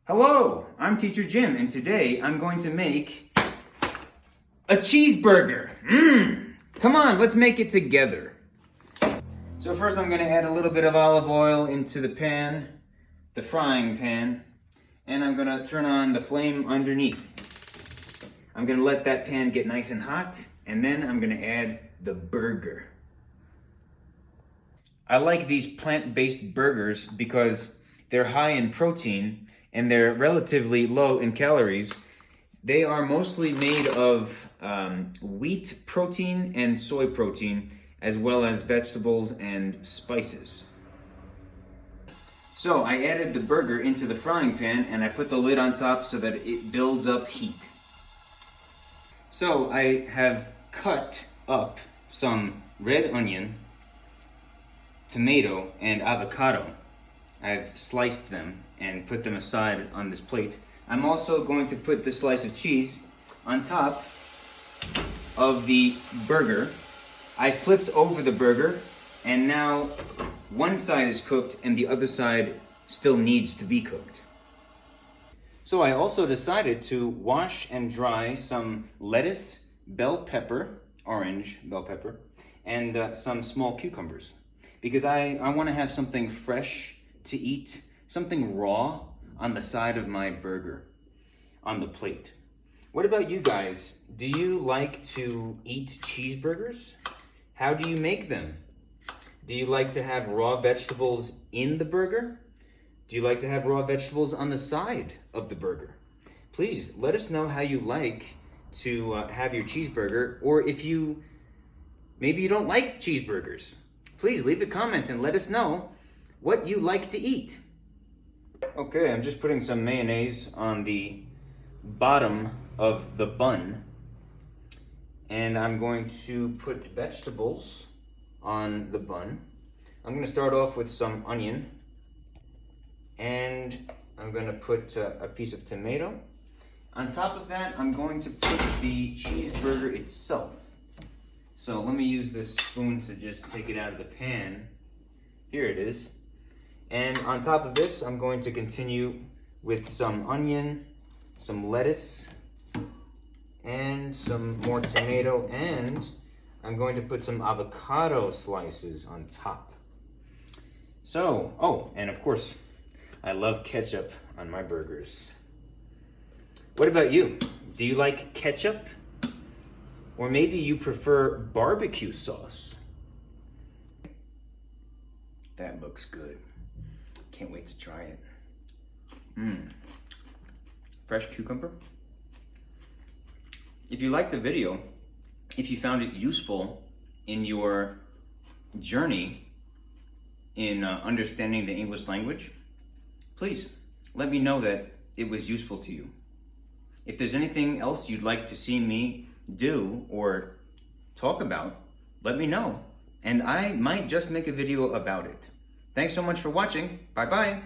Hello, I'm Teacher Jim, and today I'm going to make a cheeseburger. Come on, let's make it together. So first I'm going to add a little bit of olive oil into the pan, the frying pan, and I'm going to turn on the flame underneath. I'm going to let that pan get nice and hot, and then I'm going to add the burger. I like these plant-based burgers because they're high in protein and they're relatively low in calories. They are mostly made of wheat protein and soy protein, as well as vegetables and spices. So I added the burger into the frying pan and I put the lid on top so that it builds up heat. So I have cut up some red onion, tomato, and avocado. I've sliced them and put them aside on this plate. I'm also going to put this slice of cheese on top of the burger. I flipped over the burger and now one side is cooked and the other side still needs to be cooked. So I also decided to wash and dry some lettuce, bell pepper, orange bell pepper, and some small cucumbers because I want to have something fresh to eat, something raw on the side of my burger, on the plate. What about you guys? Do you like to eat cheeseburgers? How do you make them? Do you like to have raw vegetables in the burger? Do you like to have raw vegetables on the side of the burger? Please let us know how you like to have your cheeseburger, or if maybe you don't like cheeseburgers. Please leave a comment and let us know what you like to eat. Okay, I'm just putting some mayonnaise on the bottom of the bun. And I'm going to put vegetables on the bun. I'm going to start off with some onion. And I'm going to put a piece of tomato. On top of that, I'm going to put the cheeseburger itself. So let me use this spoon to just take it out of the pan. Here it is. And on top of this, I'm going to continue with some onion, some lettuce, and some more tomato, and I'm going to put some avocado slices on top. So, and of course, I love ketchup on my burgers. What about you? Do you like ketchup? Or maybe you prefer barbecue sauce? That looks good. Can't wait to try it. Fresh cucumber. If you liked the video, if you found it useful in your journey in understanding the English language, please let me know that it was useful to you. If there's anything else you'd like to see me do or talk about, let me know, and I might just make a video about it. Thanks so much for watching. Bye-bye.